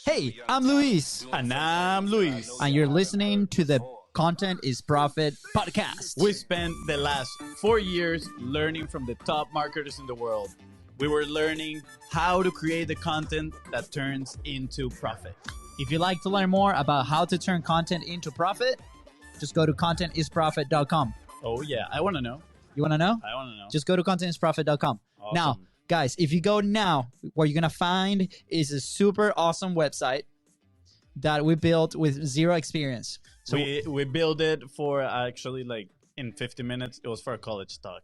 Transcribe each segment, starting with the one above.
Hey, I'm Luis. And I'm Luis. And you're listening to the Content is Profit podcast. We spent the last 4 years learning from the top marketers in the world. We were learning how to create the content that turns into profit. If you'd like to learn more about how to turn content into profit, just go to contentisprofit.com. Oh, yeah. I want to know. You want to know? I want to know. Just go to contentisprofit.com. Awesome. Now, guys, if you go now, what you're going to find is a super awesome website that we built with zero experience. So we built it for actually like in 50 minutes. It was for a college talk.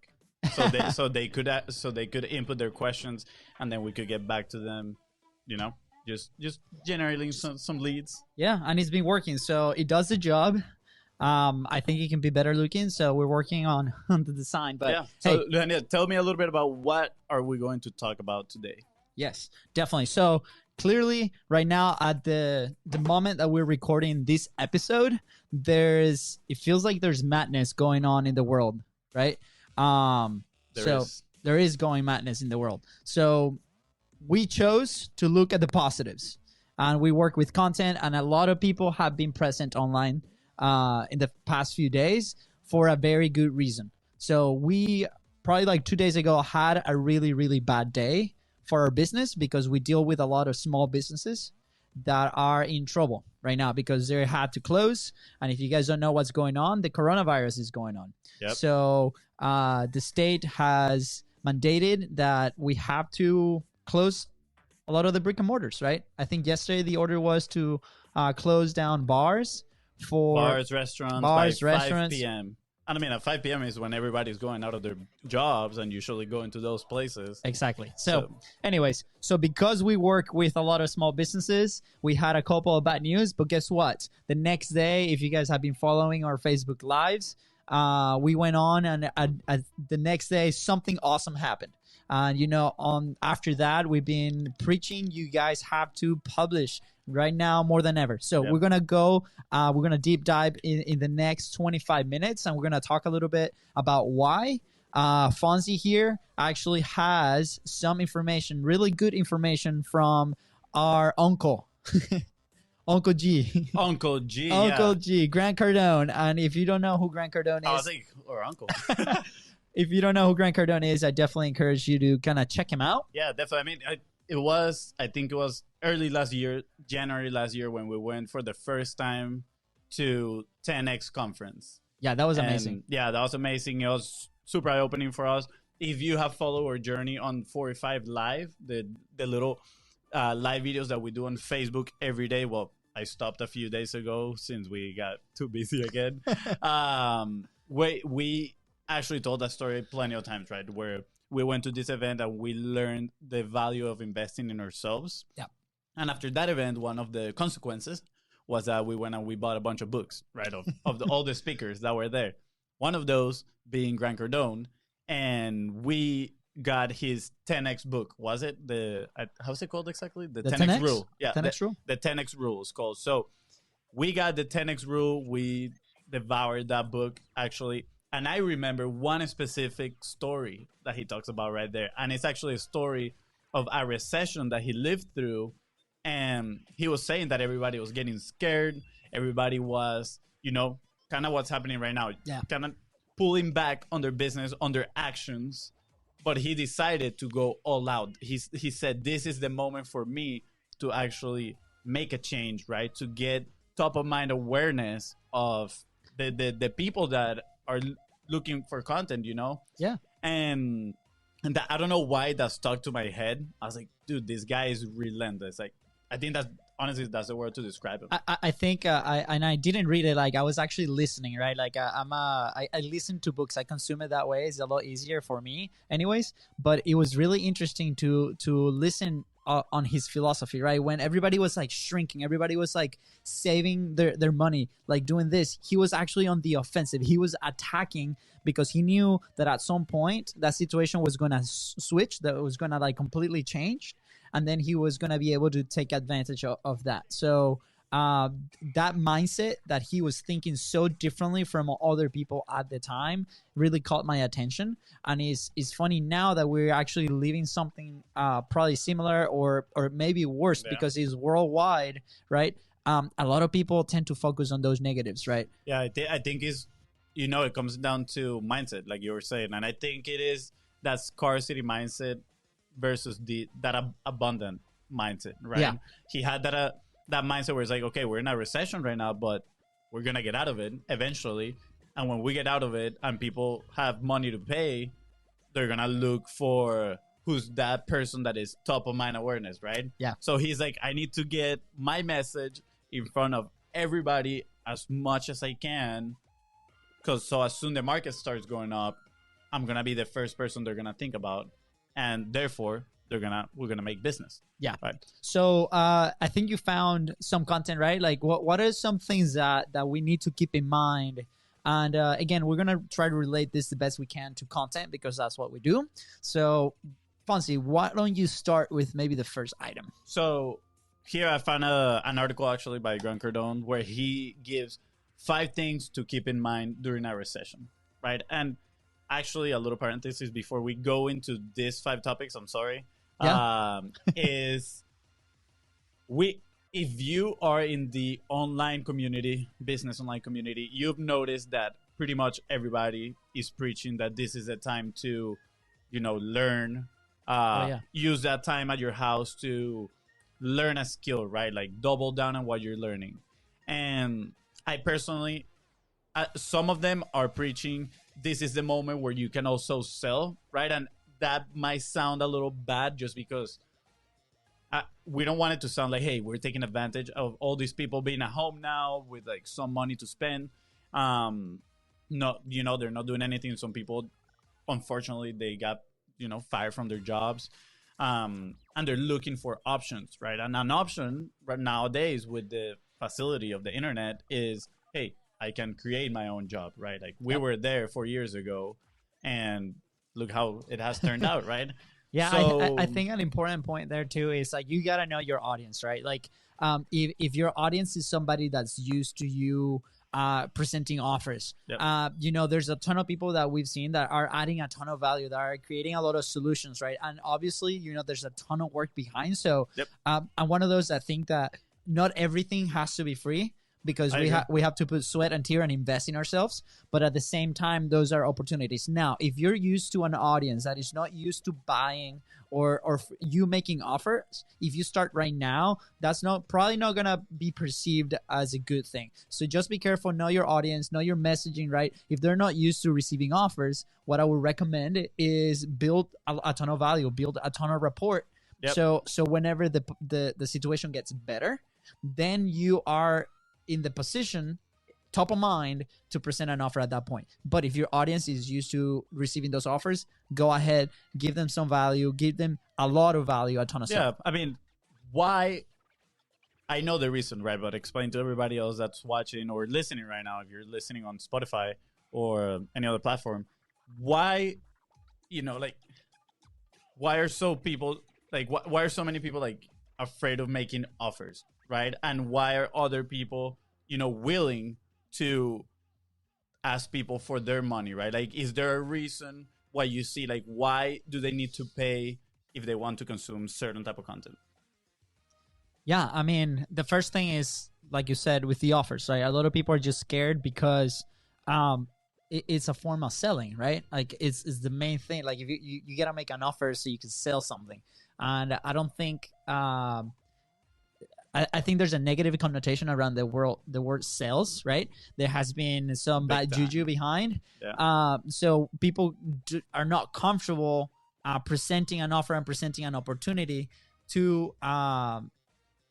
So they could input their questions and then we could get back to them, you know, just generating some leads. Yeah, and it's been working. So it does the job. I think it can be better looking, so we're working on the design. But yeah, hey, so Leonid, tell me a little bit about what are we going to talk about today. Yes, definitely. So clearly, right now at the moment that we're recording this episode, it feels like there's madness going on in the world, right? There is going madness in the world. So we chose to look at the positives, and we work with content, and a lot of people have been present online in the past few days for a very good reason. So we probably like 2 days ago had a really, really bad day for our business because we deal with a lot of small businesses that are in trouble right now because they had to close. And if you guys don't know what's going on, the coronavirus is going on. Yep. So the state has mandated that we have to close a lot of the brick and mortars, right? I think yesterday the order was to close down bars, restaurants, by 5 p.m. And I mean, at 5 p.m. is when everybody's going out of their jobs and usually going to those places. Exactly. So anyways, because we work with a lot of small businesses, we had a couple of bad news, but guess what? The next day, if you guys have been following our Facebook Lives, we went on and the next day, something awesome happened. And, after that, we've been preaching, you guys have to publish right now more than ever. So we're going to deep dive in the next 25 minutes, and we're going to talk a little bit about why FONZI here actually has some information, really good information from our uncle. Uncle G. Uncle G. Uncle G, Grant Cardone. And if you don't know who Grant Cardone is. I was like, or uncle. If you don't know who Grant Cardone is, I definitely encourage you to kind of check him out. Yeah, definitely. I mean, I think it was early last year, January last year, when we went for the first time to 10X conference. Yeah, that was amazing. Yeah, that was amazing. It was super eye-opening for us. If you have followed our journey on 45 Live, the little live videos that we do on Facebook every day, well, I stopped a few days ago since we got too busy again. We actually told that story plenty of times, right? Where we went to this event and we learned the value of investing in ourselves. Yeah. And after that event, one of the consequences was that we went and we bought a bunch of books, right? Of all the speakers that were there. One of those being Grant Cardone. And we got his 10X book. Was it how's it called exactly? The 10X rule. Yeah. 10X rule? The 10X rule is called. So we got the 10X rule. We devoured that book actually. And I remember one specific story that he talks about right there. And it's actually a story of a recession that he lived through. And he was saying that everybody was getting scared. Everybody was, kind of what's happening right now. Yeah. Kind of pulling back on their business, on their actions. But he decided to go all out. He said, this is the moment for me to actually make a change, right? To get top of mind awareness of the people that are looking for content, Yeah. And that, I don't know why that stuck to my head. I was like, dude, this guy is relentless. Like, I think that's the word to describe him. I think I didn't read it. Like, I was actually listening, right? Like, I listen to books. I consume it that way. It's a lot easier for me anyways, but it was really interesting to listen on his philosophy, right? When everybody was like shrinking, everybody was like saving their money, like doing this, he was actually on the offensive. He was attacking because he knew that at some point that situation was going to switch, that it was going to like completely change. And then he was going to be able to take advantage of that. So uh, that mindset that he was thinking so differently from other people at the time really caught my attention. And it's funny now that we're actually living something probably similar or maybe worse Yeah. because it's worldwide, right? A lot of people tend to focus on those negatives, right? Yeah, I think is, you know, it comes down to mindset, like you were saying, and I think it is that scarcity mindset versus that abundant mindset, right? Yeah. He had that mindset where it's like, okay, we're in a recession right now, but we're gonna get out of it eventually, and when we get out of it and people have money to pay, they're gonna look for who's that person that is top of mind awareness, right? Yeah. So he's like, I need to get my message in front of everybody as much as I can, because so as soon the market starts going up, I'm gonna be the first person they're gonna think about, and therefore we're gonna make business. Yeah. Right. So I think you found some content, right? Like what are some things that we need to keep in mind? And again, we're gonna try to relate this the best we can to content because that's what we do. So, Fonzie, why don't you start with maybe the first item? So here I found an article actually by Grant Cardone where he gives 5 things to keep in mind during a recession, right? And actually, a little parenthesis before we go into these 5 topics. I'm sorry. Yeah. Is if you are in the online community, business online community, you've noticed that pretty much everybody is preaching that this is a time to, you know, learn. Use that time at your house to learn a skill, right? Like double down on what you're learning. And I personally, some of them are preaching this is the moment where you can also sell, right? And that might sound a little bad just because we don't want it to sound like, hey, we're taking advantage of all these people being at home now with like some money to spend. No, you know, they're not doing anything. Some people, unfortunately, they got, you know, fired from their jobs. And they're looking for options, right? And an option right nowadays with the facility of the internet is, hey, I can create my own job, right? Like we were there 4 years ago, and look how it has turned out, right? Yeah, So, I think an important point there too is like you gotta know your audience, right? Like, if your audience is somebody that's used to you presenting offers, Yep. you know, there's a ton of people that we've seen that are adding a ton of value, that are creating a lot of solutions, right? And obviously, you know, there's a ton of work behind. So, Yep. I'm one of those that think that not everything has to be free, because we have to put sweat and tear and invest in ourselves. But at the same time, those are opportunities. Now, if you're used to an audience that is not used to buying or you making offers, if you start right now, that's probably not gonna be perceived as a good thing. So just be careful, know your audience, know your messaging, right? If they're not used to receiving offers, what I would recommend is build a ton of value, build a ton of rapport. Yep. So whenever the situation gets better, then you are in the position, top of mind, to present an offer at that point. But if your audience is used to receiving those offers, go ahead, give them some value, give them a lot of value, a ton of stuff. Yeah, I mean, why? I know the reason, right? But explain to everybody else that's watching or listening right now, if you're listening on Spotify or any other platform, why, you know, like, why are so people like, why are so many people like afraid of making offers, right? And why are other people, you know, willing to ask people for their money, right? Like, is there a reason why you see, like, why do they need to pay if they want to consume certain type of content? Yeah, I mean, the first thing is, like you said, with the offers, right? A lot of people are just scared because it's a form of selling, right? Like it's the main thing. Like if you gotta make an offer so you can sell something, and I don't think I think there's a negative connotation around the word sales, right? There has been some bad juju behind. Yeah. So people are not comfortable presenting an offer and presenting an opportunity to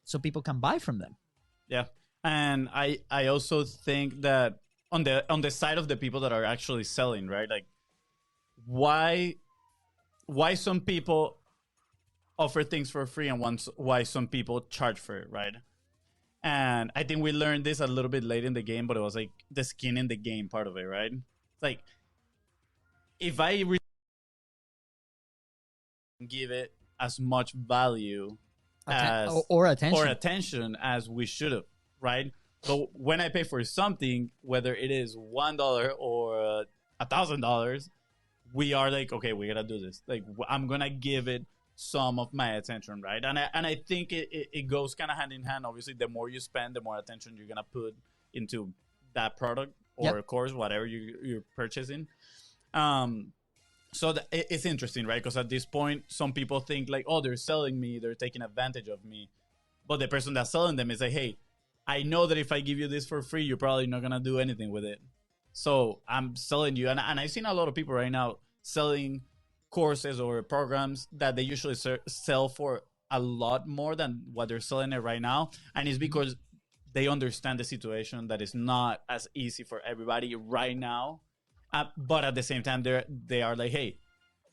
so people can buy from them. Yeah. And I also think that on the side of the people that are actually selling, right? Like why some people offer things for free and why some people charge for it, right? And I think we learned this a little bit late in the game, but it was like the skin in the game part of it, right? It's like if I give it as much value or attention as we should have, right? But when I pay for something, whether it is $1 or $1,000, we are like, okay, we gotta do this. Like, I'm gonna give it some of my attention, right? And I think it goes kind of hand in hand. Obviously, the more you spend, the more attention you're gonna put into that product or course, whatever you're purchasing. So it's interesting, right? Because at this point, some people think like, oh, they're selling me, they're taking advantage of me. But the person that's selling them is like, hey, I know that if I give you this for free, you're probably not gonna do anything with it. So I'm selling you, and I've seen a lot of people right now selling courses or programs that they usually sell for a lot more than what they're selling it right now, and it's because they understand the situation that is not as easy for everybody right now. But at the same time, they are like, hey,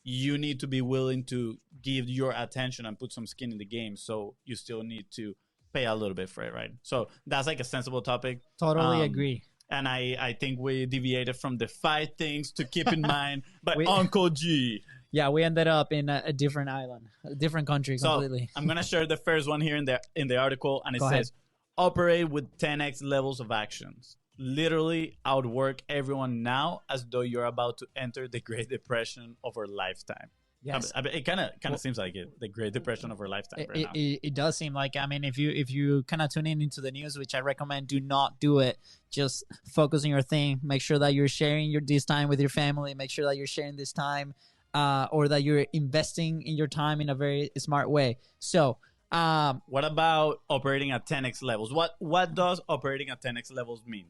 you need to be willing to give your attention and put some skin in the game. So you still need to pay a little bit for it, right? So that's like a sensible topic. Totally agree. And I think we deviated from the 5 things to keep in mind. But Uncle G. Yeah, we ended up in a different island, a different country completely. So I'm going to share the first one here in the article. And it says, operate with 10x levels of actions. Literally outwork everyone now as though you're about to enter the Great Depression of our lifetime. Yes. It kind of seems like it, the Great Depression of our lifetime right now. It does seem like, I mean, if you kind of tune into the news, which I recommend, do not do it. Just focus on your thing. Make sure that you're sharing this time with your family. Make sure that you're sharing this time or that you're investing in your time in a very smart way. So what about operating at 10x levels? What does operating at 10x levels mean?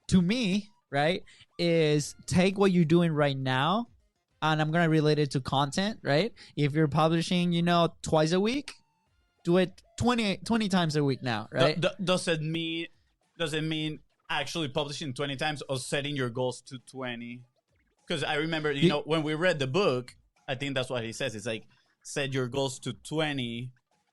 To me, right, is take what you're doing right now, and I'm going to relate it to content, right? If you're publishing, twice a week, do it 20 times a week now, right? Does it mean actually publishing 20 times or setting your goals to 20? Because I remember, when we read the book, I think that's what he says. It's like, set your goals to 20,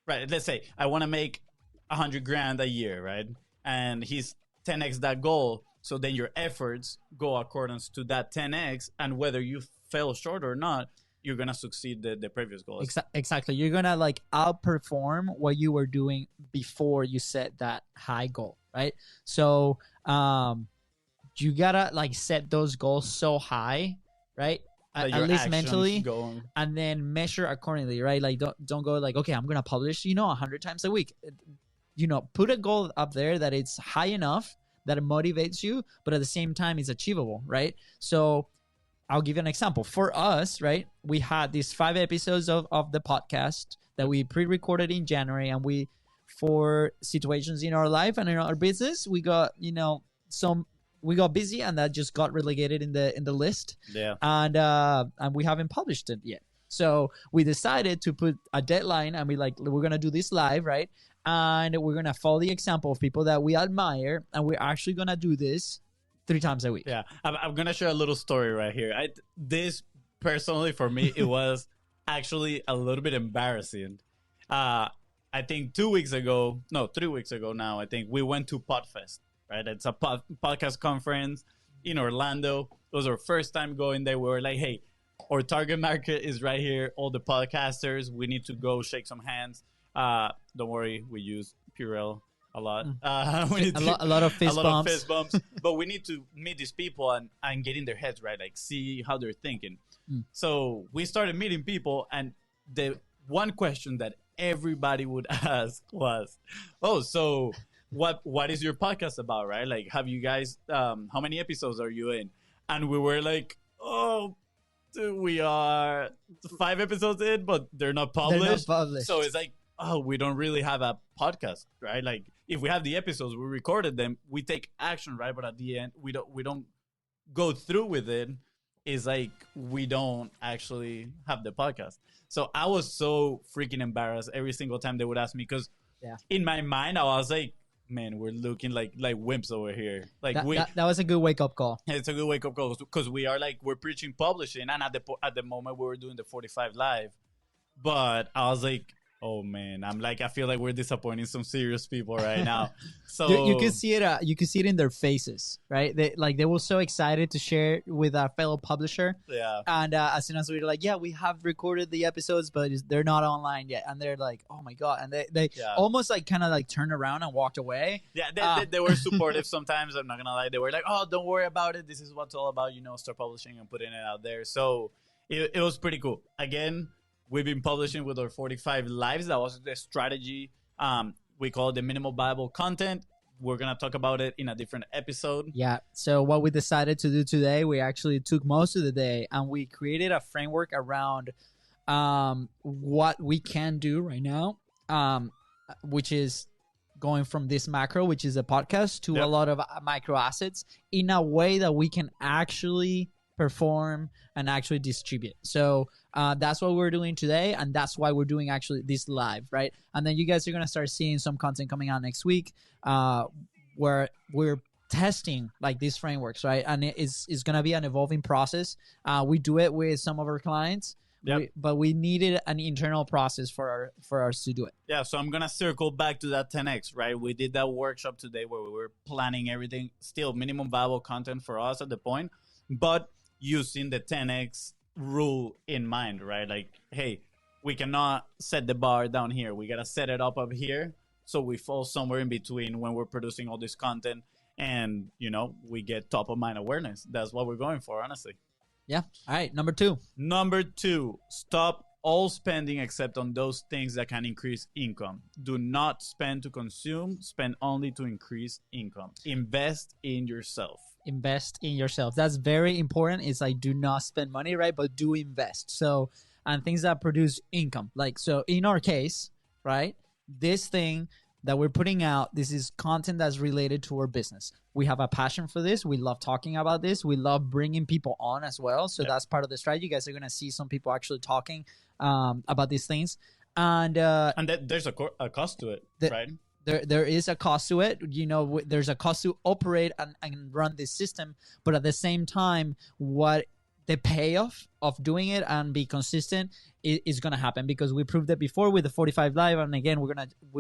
right? Let's say I want to make 100 grand a year, right? And he's 10x that goal. So then your efforts go accordance to that 10x, and whether you fell short or not, you're gonna succeed the previous goals. Exactly. You're gonna like outperform what you were doing before you set that high goal, right? So you gotta like set those goals so high, right? At least mentally, and then measure accordingly, right? Like don't go like, okay, I'm gonna publish 100 times a week. Put a goal up there that it's high enough that it motivates you, but at the same time it's achievable, right? So I'll give you an example. For us, right, we had these 5 episodes of the podcast that we pre-recorded in January, and for situations in our life and in our business, we got we got busy, and that just got relegated in the list. Yeah. And we haven't published it yet. So we decided to put a deadline, and we're gonna do this live, right? And we're gonna follow the example of people that we admire, and we're actually gonna do this 3 times a week. Yeah, I'm gonna share a little story right here. This personally for me, it was actually a little bit embarrassing. I think 3 weeks ago now, I think we went to Podfest, right? It's a podcast conference in Orlando. It was our first time going there. We were like, hey, our target market is right here. All the podcasters, we need to go shake some hands. Don't worry, we use Purell a lot. We need a lot of fist bumps. But we need to meet these people and get in their heads, right? Like, see how they're thinking. So we started meeting people, and the one question that everybody would ask was, oh, so what is your podcast about, right? Like, have you guys, how many episodes are you in? And we were like, oh, dude, we are 5 episodes in, but they're not published. So it's like, oh, we don't really have a podcast, right? Like, if we have the episodes, we recorded them, we take action, right? But at the end, we don't go through with it. It's like we don't actually have the podcast. So I was so freaking embarrassed every single time they would ask me, because in my mind, I was like, man, we're looking like wimps over here. Like that was a good wake up call. It's a good wake up call, because we're preaching publishing, and at the moment we were doing the 45 live. But I was like, Oh man, I feel like we're disappointing some serious people right now. So You can see it. You can see it in their faces, right? They were so excited to share with our fellow publisher. yeah, And as soon as we were like, yeah, we have recorded the episodes, but they're not online yet, and they're like, oh my god, and they yeah. almost like kind of like turned around and walked away. Yeah, they were supportive sometimes. I'm not gonna lie. They were like, "Oh, don't worry about it. This is what it's all about. Start publishing and putting it out there." So it was pretty cool. Again, we've been publishing with our 45 lives. That was the strategy. We call it the minimal viable content. We're gonna talk about it in a different episode. Yeah. So what we decided to do today, we actually took most of the day and we created a framework around what we can do right now, which is going from this macro, which is a podcast, to a lot of micro assets in a way that we can actually perform and actually distribute. So that's what we're doing today, and that's why we're doing actually this live, right? And then you guys are going to start seeing some content coming out next week where we're testing like these frameworks, right? And it's going to be an evolving process. We do it with some of our clients. Yep. But we needed an internal process for us to do it. Yeah, so I'm going to circle back to that 10X, right? We did that workshop today where we were planning everything, still minimum viable content for us at the point, but using the 10X rule in mind, right? Like, hey, we cannot set the bar down here. We got to set it up here so we fall somewhere in between when we're producing all this content and, we get top of mind awareness. That's what we're going for, honestly. Yeah. All right. Number two, stop all spending except on those things that can increase income. Do not spend to consume, spend only to increase income. Invest in yourself. Invest in yourself. That's very important. It's like, do not spend money, right? But do invest. So, and things that produce income. Like, so in our case, right, this thing that we're putting out, this is content that's related to our business. We have a passion for this. We love talking about this. We love bringing people on as well. So that's part of the strategy. You guys are going to see some people actually talking about these things. And there's a cost to it, right? There is a cost to it. There's a cost to operate and run this system. But at the same time, what the payoff of doing it and be consistent is going to happen, because we proved it before with the 45 live. And again, we're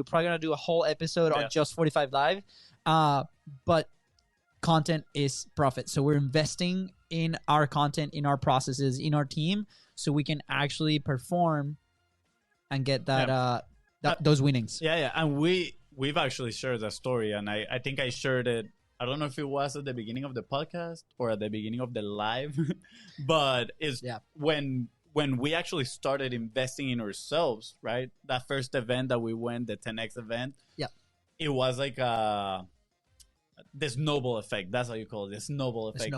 probably going to do a whole episode on just 45 live. But content is profit. So we're investing in our content, in our processes, in our team, so we can actually perform and get that, those winnings. Yeah. And we've actually shared that story. And I think I shared it. I don't know if it was at the beginning of the podcast or at the beginning of the live, but it's when we actually started investing in ourselves, right? That first event that we went, the 10X event, it was like the snowball effect. That's how you call it, the snowball effect.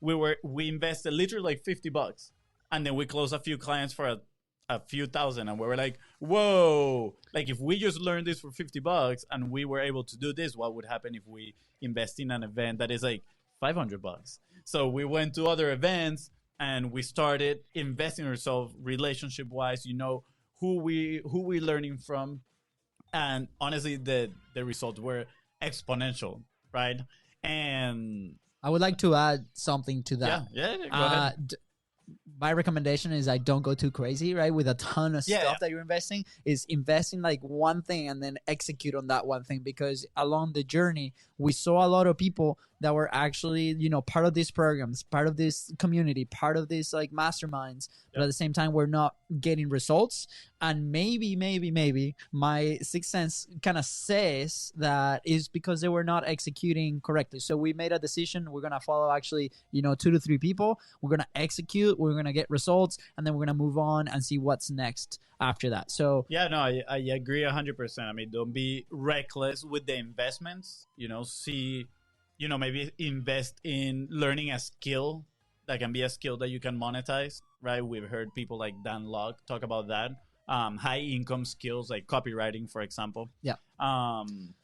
We invested literally like $50, and then we closed a few clients for a few thousand, and we were like, whoa, like if we just learned this for $50 and we were able to do this, what would happen if we invest in an event that is like $500? So we went to other events and we started investing in ourselves relationship wise, who we learning from. And honestly, the results were exponential, right? And I would like to add something to that. Yeah, go ahead. My recommendation is I don't go too crazy, right? With a ton of stuff that you're investing, is invest in like one thing and then execute on that one thing. Because along the journey, we saw a lot of people that were actually, part of these programs, part of this community, part of these like masterminds, but at the same time, we're not getting results. And maybe my sixth sense kind of says that is because they were not executing correctly. So we made a decision. We're going to follow actually, 2 to 3 people. We're going to execute. We're going to get results. And then we're going to move on and see what's next after that. So yeah, no, I agree 100%. I mean, don't be reckless with the investments, maybe invest in learning a skill that can be a skill that you can monetize, right? We've heard people like Dan Locke talk about that. High income skills like copywriting, for example. Yeah.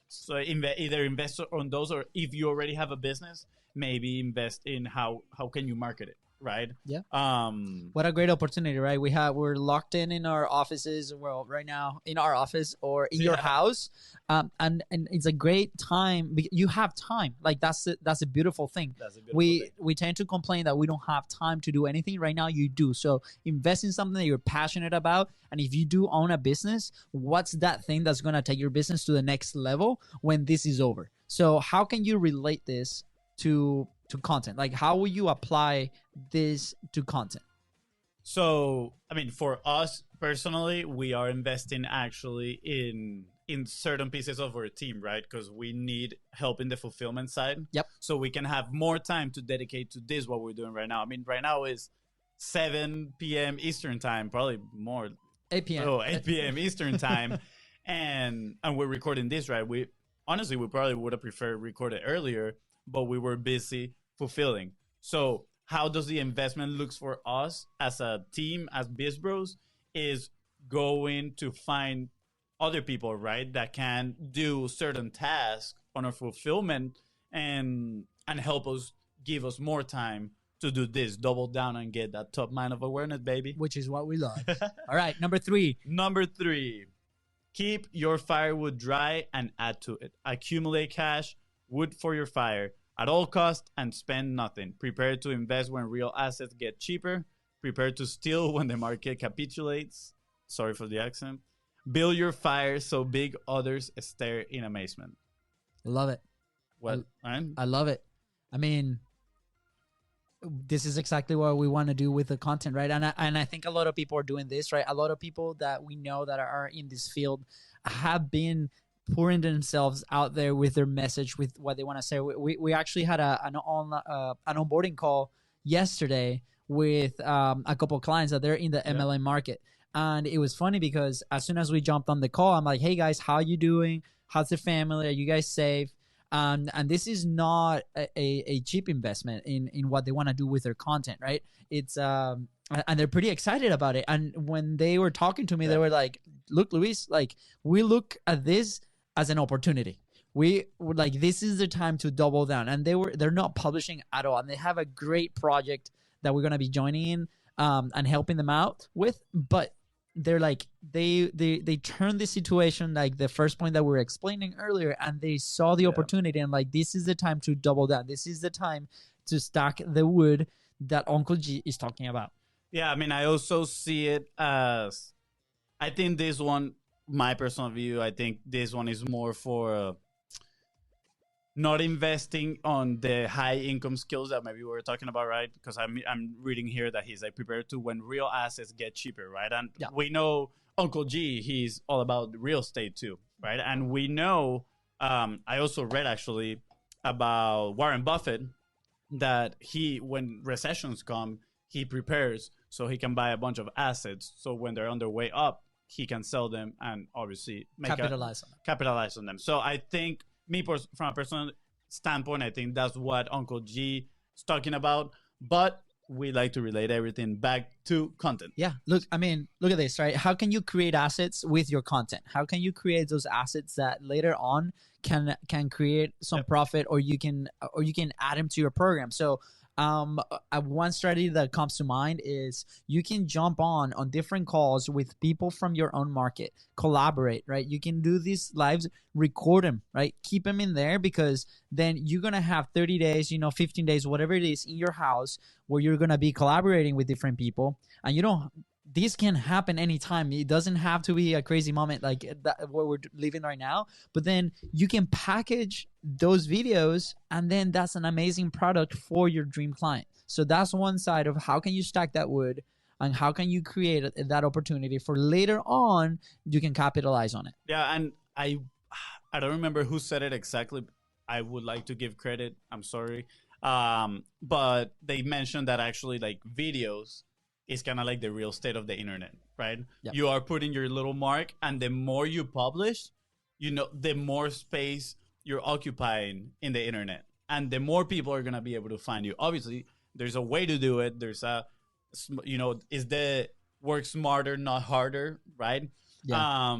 So either invest on those, or if you already have a business, maybe invest in how can you market it, right? Yeah. Um, What a great opportunity, right? We're locked in our offices. Well, right now in our office or in your house, and it's a great time. You have time. Like that's a beautiful thing. That's a beautiful thing. We tend to complain that we don't have time to do anything. Right now, you do. So invest in something that you're passionate about, and if you do own a business, what's that thing that's gonna take your business to the next level when this is over? So how can you relate this to content? Like, how will you apply this to content? So, I mean, for us personally, we are investing actually in certain pieces of our team, right? Because we need help in the fulfillment side. Yep. So we can have more time to dedicate to this, what we're doing right now. I mean, right now is 7 p.m. Eastern time, probably more. 8 p.m. Oh, 8 p.m. Eastern time. and we're recording this, right? We honestly, we probably would have preferred record it earlier, but we were busy fulfilling. So how does the investment looks for us as a team, as BIZBROS, is going to find other people, right, that can do certain tasks on our fulfillment and help us, give us more time to do this, double down and get that top mind of awareness, baby. Which is what we love. All right, number 3. Number 3, keep your firewood dry and add to it. Accumulate cash, wood for your fire at all costs, and spend nothing. Prepare to invest when real assets get cheaper. Prepare to steal when the market capitulates. Sorry for the accent. Build your fire so big others stare in amazement. Love it. What? I love it. I mean, this is exactly what we want to do with the content, right? And I think a lot of people are doing this, right? A lot of people that we know that are in this field have been pouring themselves out there with their message, with what they want to say. We actually had an onboarding call yesterday with a couple of clients that they're in the MLM market. And it was funny because as soon as we jumped on the call, I'm like, hey guys, how you doing? How's the family? Are you guys safe? And this is not a cheap investment in what they want to do with their content, right? It's and they're pretty excited about it. And when they were talking to me, they were like, look, Luis, like we look at this as an opportunity. We were like, this is the time to double down. And they're not publishing at all. And they have a great project that we're going to be joining in and helping them out with. But they're like, they turned the situation, like the first point that we were explaining earlier, and they saw the opportunity and like, this is the time to double down. This is the time to stack the wood that Uncle G is talking about. Yeah, I mean, I also see it as, I think this one, my personal view, I think this one is more for not investing on the high income skills that maybe we were talking about, right? Because I'm reading here that he's like prepared to when real assets get cheaper, right? And we know Uncle G, he's all about real estate too, right? And we know, I also read actually about Warren Buffett, that when recessions come, he prepares so he can buy a bunch of assets. So when they're on their way up, he can sell them and obviously capitalize on them. So I think, from a personal standpoint, I think that's what Uncle G is talking about. But we like to relate everything back to content. Yeah. Look at this, right? How can you create assets with your content? How can you create those assets that later on can create some profit, or you can add them to your program? So one strategy that comes to mind is you can jump on different calls with people from your own market, collaborate, right? You can do these lives, record them, right? Keep them in there, because then you're going to have 30 days, 15 days, whatever it is, in your house where you're going to be collaborating with different people. And this can happen anytime. It doesn't have to be a crazy moment like that, what we're living right now. But then you can package those videos, and then that's an amazing product for your dream client. So that's one side of how can you stack that wood, and how can you create that opportunity for later on you can capitalize on it. Yeah, and I don't remember who said it exactly. I would like to give credit. I'm sorry. But they mentioned that actually like videos is kind of like the real estate of the internet, right? Yep. You are putting your little mark, and the more you publish, the more space you're occupying in the internet, and the more people are going to be able to find you. Obviously, there's a way to do it. There's is the work smarter, not harder, right? Yeah.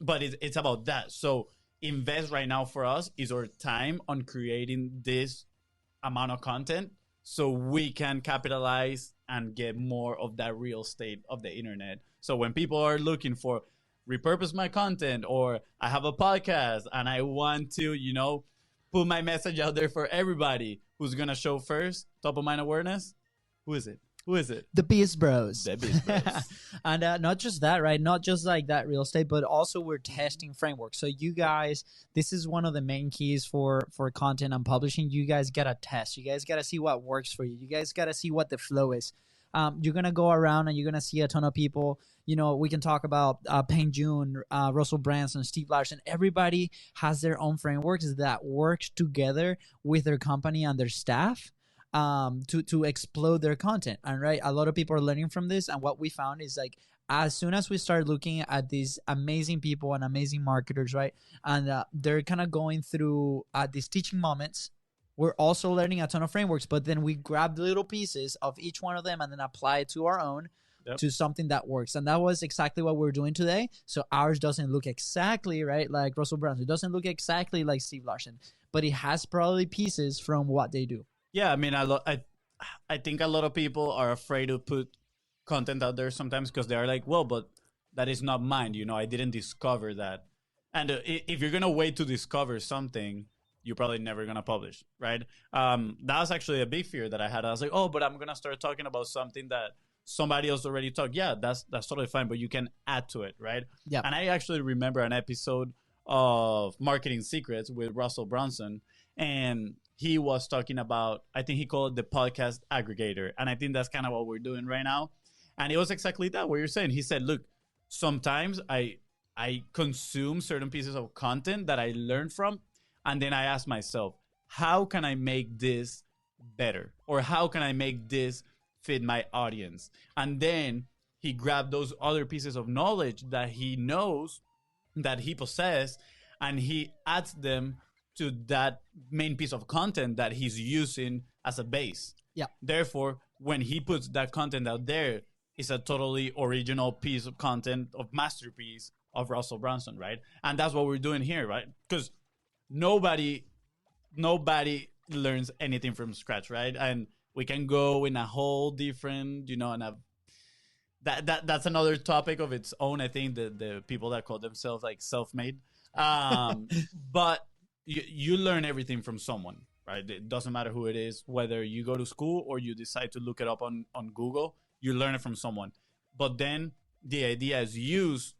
But it's about that. So invest right now for us is our time on creating this amount of content so we can capitalize and get more of that real estate of the internet. So when people are looking for repurpose my content, or I have a podcast and I want to, put my message out there for everybody, who's going to show first top of mind awareness? Who is it? Who is it? The BIZBROS. The BIZBROS. And not just that, right? Not just like that real estate, but also we're testing frameworks. So you guys, this is one of the main keys for content and publishing. You guys got to test. You guys got to see what works for you. You guys got to see what the flow is. You're going to go around and you're going to see a ton of people. We can talk about Peng Joon, Russell Branson, Steve Larson. Everybody has their own frameworks that work together with their company and their staff to explode their content. And right, a lot of people are learning from this. And what we found is like, as soon as we start looking at these amazing people and amazing marketers, right, and they're kind of going through these teaching moments, we're also learning a ton of frameworks, but then we grab the little pieces of each one of them and then apply it to our own, to something that works. And that was exactly what we're doing today. So ours doesn't look exactly right like Russell Brunson. It doesn't look exactly like Steve Larson, but it has probably pieces from what they do. Yeah, I mean, I think a lot of people are afraid to put content out there sometimes because they are like, well, but that is not mine. I didn't discover that. And if you're going to wait to discover something, you're probably never going to publish, right? That was actually a big fear that I had. I was like, oh, but I'm going to start talking about something that somebody else already talked. Yeah, that's totally fine, but you can add to it, right? Yeah. And I actually remember an episode of Marketing Secrets with Russell Brunson, and he was talking about, I think he called it the podcast aggregator. And I think that's kind of what we're doing right now. And it was exactly that, what you're saying. He said, look, sometimes I consume certain pieces of content that I learned from, and then I ask myself, how can I make this better? Or how can I make this fit my audience? And then he grabbed those other pieces of knowledge that he knows, that he possesses, and he adds them to that main piece of content that he's using as a base. Yeah. Therefore, when he puts that content out there, it's a totally original piece of content, of masterpiece of Russell Brunson, right? And that's what we're doing here, right? Because nobody learns anything from scratch, right? And we can go in a whole different, and that's another topic of its own. I think the people that call themselves like self-made, but you learn everything from someone, right? It doesn't matter who it is, whether you go to school or you decide to look it up on Google, you learn it from someone. But then the idea is use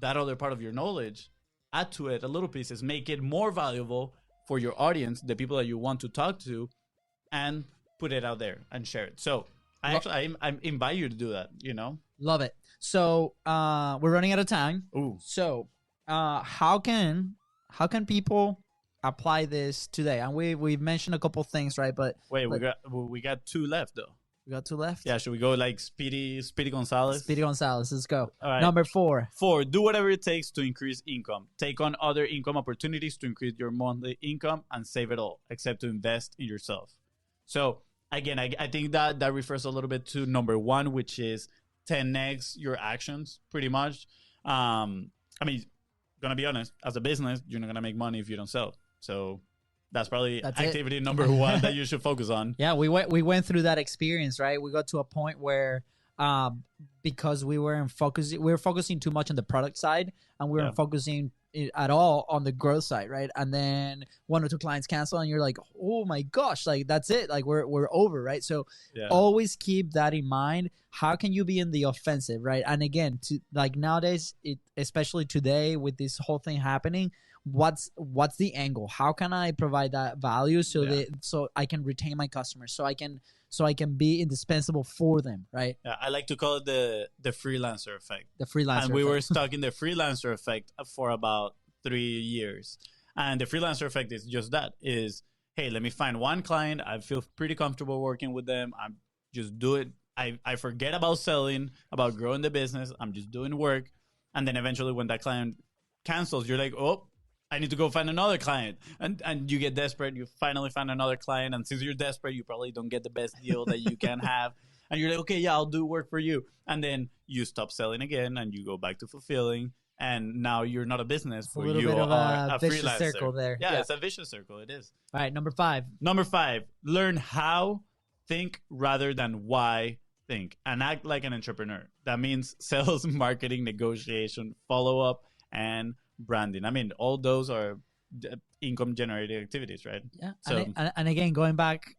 that other part of your knowledge, add to it a little pieces, make it more valuable for your audience, the people that you want to talk to, and put it out there and share it. So I invite you to do that, Love it. So we're running out of time. Ooh. So how can people apply this today? And we've mentioned a couple things, right? But wait, we got 2 left though. We got 2 left. Yeah, should we go like Speedy Gonzalez? Speedy Gonzalez, let's go. All right. Number 4. 4, do whatever it takes to increase income. Take on other income opportunities to increase your monthly income and save it all, except to invest in yourself. So again, I think that refers a little bit to number 1, which is 10x your actions, pretty much. I mean, gonna be honest, as a business, you're not gonna make money if you don't sell. So that's probably activity number 1 that you should focus on. Yeah, we went through that experience, right? We got to a point where because we were focusing too much on the product side, and we weren't focusing at all on the growth side, right? And then 1 or 2 clients cancel, and you're like, oh my gosh, like that's it, like we're over, right? So always keep that in mind. How can you be in the offensive, right? And again, like nowadays, especially today with this whole thing happening, what's the angle? How can I provide that value so I can retain my customers, so I can be indispensable for them, right? Yeah, I like to call it the freelancer effect. The freelancer and we were stuck in the freelancer effect for about 3 years. And the freelancer effect is just that, is, hey, let me find one client. I feel pretty comfortable working with them. I'm just do it. I forget about selling, about growing the business. I'm just doing work. And then eventually when that client cancels, you're like, oh, I need to go find another client. And you get desperate. You finally find another client. And since you're desperate, you probably don't get the best deal that you can have. And you're like, okay, yeah, I'll do work for you. And then you stop selling again and you go back to fulfilling. And now you're not a business, for you are a vicious freelancer. circle there. Yeah, it's a vicious circle. It is. All right, number 5. Number 5, learn how think rather than why think, and act like an entrepreneur. That means sales, marketing, negotiation, follow up, and branding. I mean, all those are income generating activities, right? Yeah. So And again, going back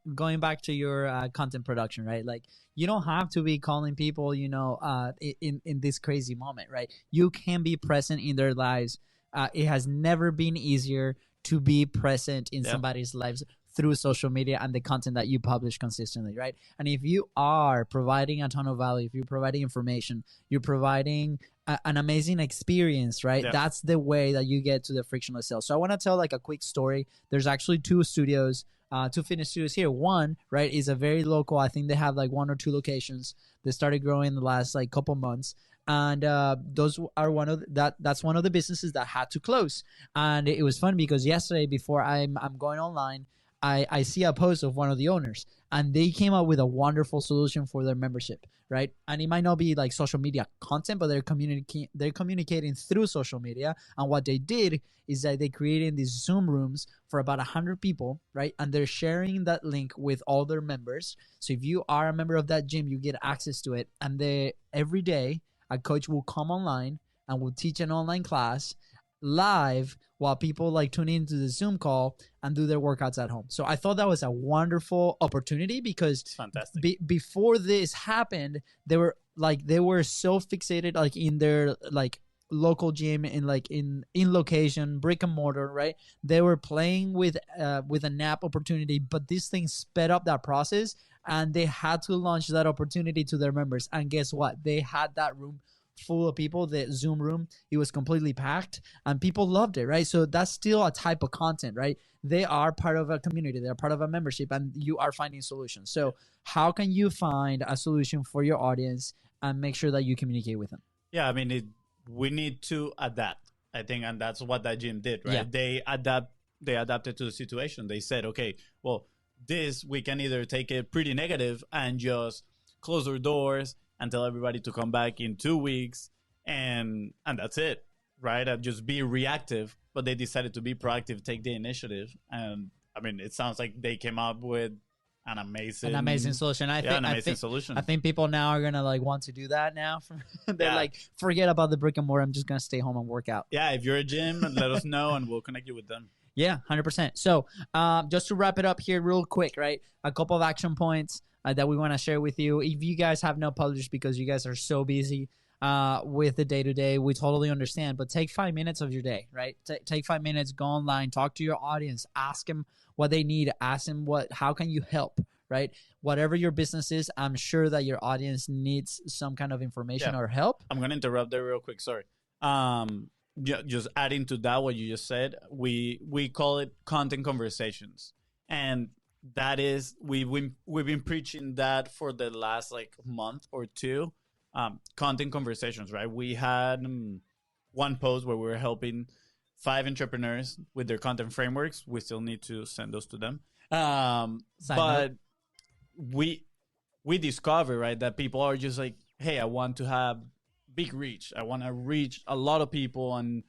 to your content production, right? Like, you don't have to be calling people, in this crazy moment, right? You can be present in their lives. It has never been easier to be present in somebody's lives through social media and the content that you publish consistently, right? And if you are providing a ton of value, if you're providing information, you're providing an amazing experience, right? That's the way that you get to the frictionless sales. So I want to tell like a quick story. There's actually two fitness studios here. One, right, is a very local. I think they have like 1 or 2 locations. They started growing in the last like couple months. And those are that's one of the businesses that had to close. And it was fun because yesterday, before I'm going online, I see a post of one of the owners, and they came up with a wonderful solution for their membership, right? And it might not be like social media content, but they're communicating through social media. And what they did is that they created these Zoom rooms for about 100 people, right? And they're sharing that link with all their members. So if you are a member of that gym, you get access to it. And every day, a coach will come online and will teach an online class live while people like tune into the Zoom call and do their workouts at home. So I thought that was a wonderful opportunity because before this happened, they were so fixated like in their like local gym in location, brick and mortar, right? They were playing with an app opportunity, but this thing sped up that process and they had to launch that opportunity to their members. And guess what? They had that room full of people, the Zoom room, it was completely packed and people loved it, right? So that's still a type of content, right? They are part of a community, they're part of a membership, and you are finding solutions. So how can you find a solution for your audience and make sure that you communicate with them? Yeah, I mean, we need to adapt, I think, and that's what that gym did, right? Yeah. They adapted to the situation. They said, okay, well, this we can either take it pretty negative and just close our doors and tell everybody to come back in 2 weeks, and that's it, right? And just be reactive. But they decided to be proactive, take the initiative, and I mean, it sounds like they came up with an amazing solution. Solution. I think people now are gonna like want to do that now. They're like, forget about the brick and mortar. I'm just gonna stay home and work out. Yeah, if you're a gym, let us know and we'll connect you with them. Yeah, 100%. So just to wrap it up here real quick, right? A couple of action points that we want to share with you. If you guys have not published because you guys are so busy with the day-to-day, we totally understand. But take 5 minutes of your day, right? Take 5 minutes, go online, talk to your audience, ask them what they need, ask them how can you help, right? Whatever your business is, I'm sure that your audience needs some kind of information or help. I'm going to interrupt there real quick. Sorry. Just adding to that, what you just said, we call it content conversations. And that is, we've been preaching that for the last like month or two. Content conversations, right? We had one post where we were helping 5 entrepreneurs with their content frameworks. We still need to send those to them. But we discover, right, that people are just like, hey, I want to have big reach. I want to reach a lot of people and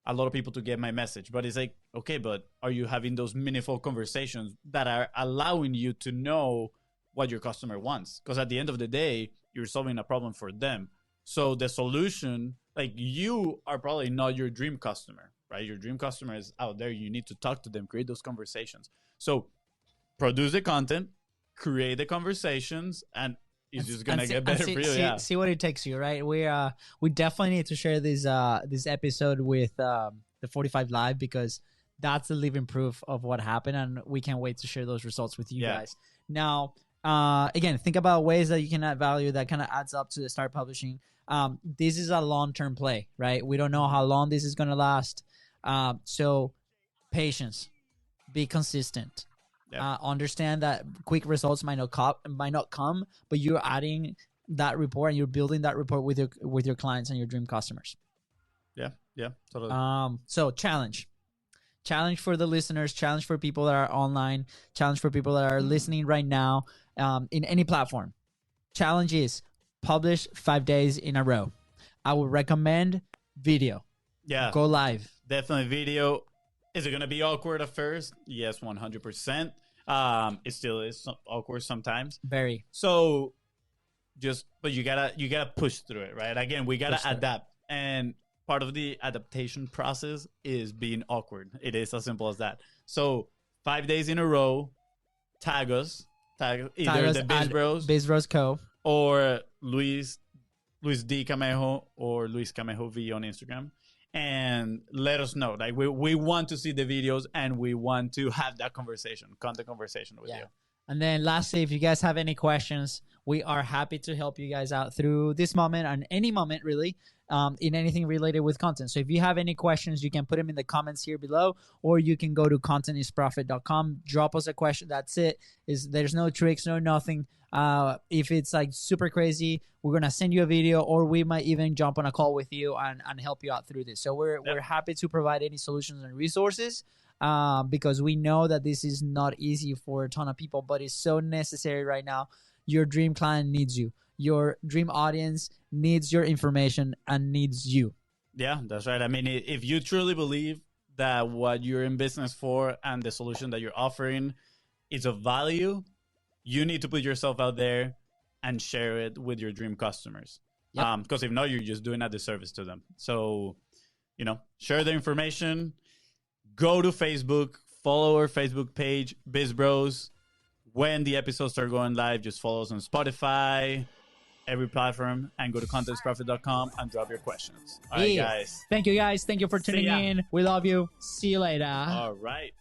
a lot of people to get my message. But it's like, okay, but are you having those meaningful conversations that are allowing you to know what your customer wants? Because at the end of the day, you're solving a problem for them. So the solution, like, you are probably not your dream customer, right? Your dream customer is out there. You need to talk to them, create those conversations. So produce the content, create the conversations, and it's just gonna get better for you. See what it takes you, right? We definitely need to share this episode with the 45 Live, because that's the living proof of what happened, and we can't wait to share those results with you guys. Now, again, think about ways that you can add value that kind of adds up to the start publishing. This is a long-term play, right? We don't know how long this is gonna last. So patience, be consistent. Understand that quick results might not come, but you're adding that rapport and you're building that rapport with your clients and your dream customers. Yeah, totally. So challenge for the listeners, challenge for people that are online, challenge for people that are listening right now, in any platform. Challenge is publish 5 days in a row. I would recommend video. Yeah, go live. Definitely video. Is it going to be awkward at first? Yes, 100%. It still is awkward sometimes. Very. So but you gotta push through it, right? Again, we gotta adapt, and part of the adaptation process is being awkward. It is as simple as that. So 5 days in a row, tag either the BIZBROS Co. or Luis D Camejo or Luis Camejo V on Instagram, and let us know. Like we want to see the videos, and we want to have that content conversation with you. And then lastly, if you guys have any questions, we are happy to help you guys out through this moment and any moment really, in anything related with content. So if you have any questions, you can put them in the comments here below, or you can go to contentisprofit.com, drop us a question. That's it. There's no tricks, no nothing. If it's like super crazy, we're going to send you a video, or we might even jump on a call with you and help you out through this. So we're happy to provide any solutions and resources. Because we know that this is not easy for a ton of people, but it's so necessary right now. Your dream client needs you. Your dream audience needs your information and needs you. Yeah, that's right. I mean, if you truly believe that what you're in business for and the solution that you're offering is of value, you need to put yourself out there and share it with your dream customers. Yep. Because if not, you're just doing a disservice to them. So, share the information. Go to Facebook, follow our Facebook page, BIZBROS. When the episodes start going live, just follow us on Spotify, every platform, and go to contentisprofit.com and drop your questions. All right, guys. Thank you, guys. Thank you for tuning in. We love you. See you later. All right.